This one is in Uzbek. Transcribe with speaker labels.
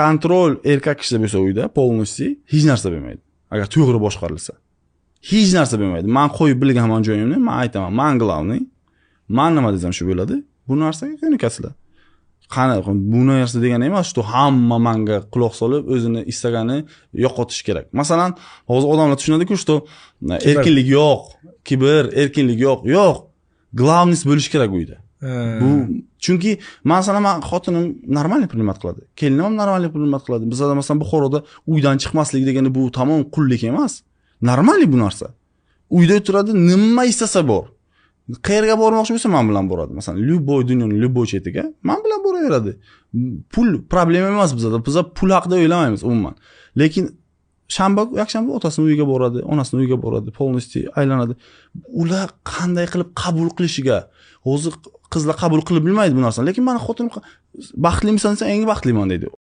Speaker 1: Kontrol erkak kishida bo'lsa uyda, polностью hech narsa bo'lmaydi. Agar to'g'ri boshqarilsa. Hech narsa bo'lmaydi. Men qo'yib bilganman joyimni, men aytaman, men glavniy. Men nima desam shu bo'ladi. Bu narsaga ko'nikasizlar. Qani, bu narsa degani emas, что hamma menga quloq solib, o'zini istagani yo'qotish kerak. Masalan, hozir odamlar tushunadi-ku, что erkinlik yo'q, kibr, erkinlik yo'q. Yo'q. Glavnis bo'lish kerak uyda. Bu chunki masalan men xotinim normal primat qiladi. Kelinim ham normal primat qiladi. Bizda masalan Buxoroda uydan chiqmaslik degani bu tamom qullik emas. Normal bu narsa. Uyda o'tiradi, nima istasa bor. Qayerga bormoqchi bo'lsa men bilan boradi. Masalan, любой dunyoning любой chetiga men bilan boraveradi. Pul problema emas bizda. Biz pul haqida o'ylamaymiz umuman. Lekin shanba, yakshanba otasining uyiga boradi, onasining uyiga boradi, polностью aylanadi. Ular qanday qilib qabul qilishiga, hozir qizlar qabul qilib bilmaydi bu narsani. Lekin meni xotinim baxtlimisan desa, eng baxtliman deydi.